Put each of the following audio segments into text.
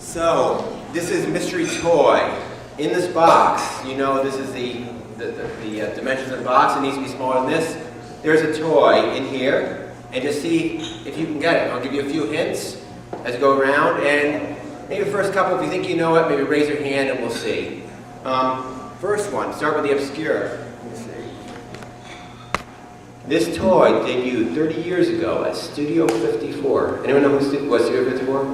So, this is mystery toy. In this box, you know this is the dimensions of the box. It needs to be smaller than this. There's a toy in here, and just see if you can get it. I'll give you a few hints as we go around, and maybe the first couple, if you think you know it, maybe raise your hand and we'll see. First one, start with the obscure. Let me see. This toy debuted 30 years ago at Studio 54. Anyone know who was Studio 54?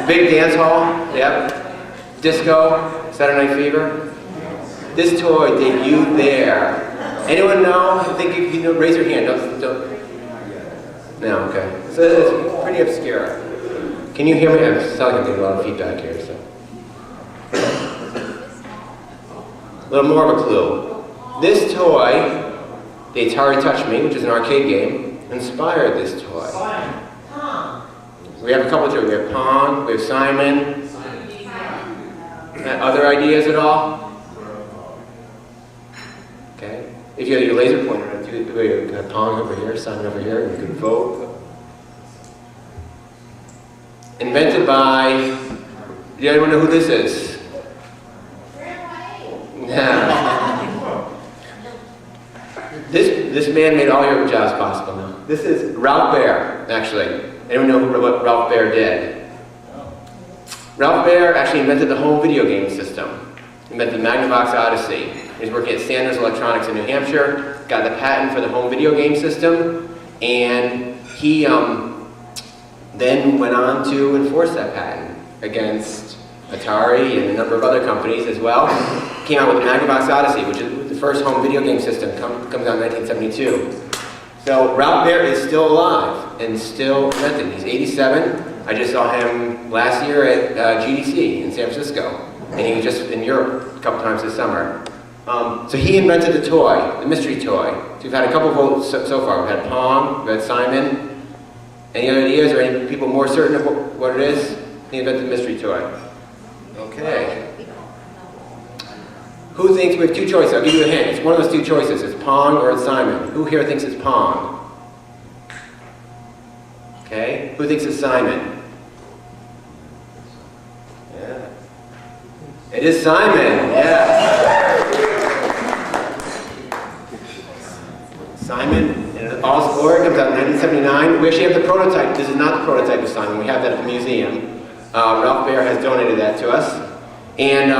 Big dance hall, yep. Disco, Saturday Night Fever. This toy debuted there. Anyone know? I think you know, raise your hand. Don't. No, okay. So it's pretty obscure. Can you hear me? I'm sounding like I'm getting a lot of feedback here. So. A little more of a clue. This toy, the Atari Touch Me, which is an arcade game, inspired this toy. We have a couple of children. We have Pong, we have Simon. Other ideas at all? Okay. If you have your laser pointer, you have Pong over here, Simon over here, you can vote. Invented by, do anyone know who this is? Yeah. This man made all your jobs possible now. This is Ralph Baer, actually. Anyone know what Ralph Baer did? Ralph Baer actually invented the home video game system. He invented the Magnavox Odyssey. He's working at Sanders Electronics in New Hampshire, got the patent for the home video game system, and he then went on to enforce that patent against Atari and a number of other companies as well. Came out with the Magnavox Odyssey, which is the first home video game system, comes out in 1972. So Ralph Baer is still alive and still inventing. He's 87. I just saw him last year at GDC in San Francisco, and he was just in Europe a couple times this summer. So he invented the toy, the mystery toy. So we've had a couple votes so far. We've had Pong, we've had Simon. Any other ideas or any people more certain of what it is? He invented the mystery toy. Okay. Who thinks we have two choices? I'll give you a hint. It's one of those two choices. It's Pong or it's Simon. Who here thinks it's Pong? Okay. Who thinks it's Simon? Yeah. It is Simon. Yeah. Simon, in all its glory, comes out in 1979. We actually have the prototype. This is not the prototype of Simon. We have that at the museum. Ralph Baer has donated that to us. And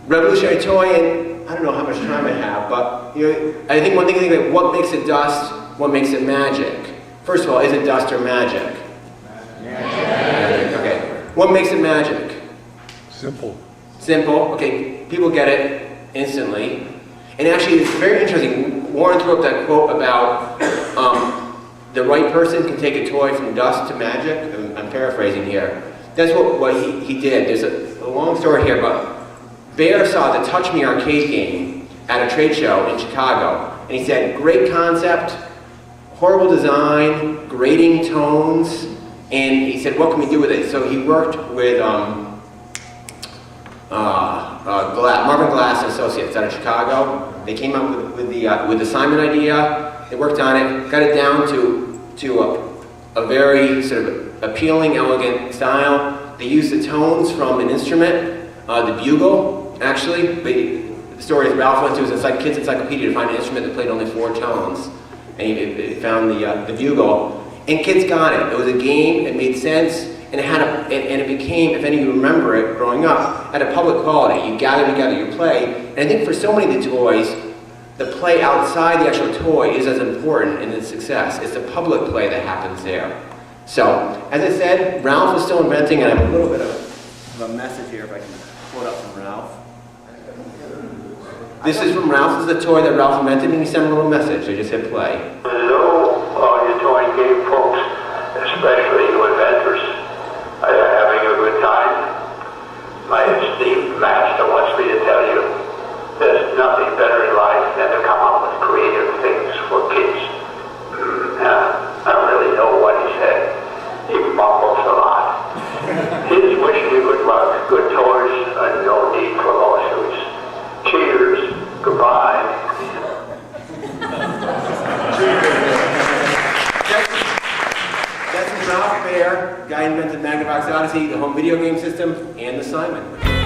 revolutionary toy, and I don't know how much time I have, but you know, I think one thing to think about, what makes it dust, what makes it magic? First of all, is it dust or magic? Magic. Okay. What makes it magic? Simple. Simple. Okay. People get it instantly. And actually, it's very interesting. Warren threw up that quote about the right person can take a toy from dust to magic. I'm paraphrasing here. That's what he did. There's a long story here, but Baer saw the Touch Me arcade game at a trade show in Chicago, and he said, great concept, horrible design, grating tones, and he said, what can we do with it? So he worked with Marvin Glass and Associates out of Chicago. They came up with the Simon idea. They worked on it, got it down to a very sort of appealing, elegant style. They used the tones from an instrument, the bugle, actually. The story is Ralph went to his Kids Encyclopedia to find an instrument that played only 4 tones. And he found the bugle. And kids got it. It was a game, it made sense, and it became, if any of you remember it growing up, at a public quality. You gather together, you play. And I think for so many of the toys, the play outside the actual toy is as important in its success. It's the public play that happens there. So, as I said, Ralph is still inventing, and I have a little bit of a message here, if I can pull it up from Ralph. This is from Ralph. This is the toy that Ralph invented, and he sent a little message. I just hit play. Hello, all you toy game folks, especially you inventors. Are you having a good time? My esteemed master wants me to tell you there's nothing better in life than to come up with creative things for kids. I don't really know what he said. He mumbles a lot. He's wishing you good luck, good toys, and no need for lawsuits. Cheers. Goodbye. Ralph Baer, guy who invented Magnavox Odyssey, the home video game system, and the Simon.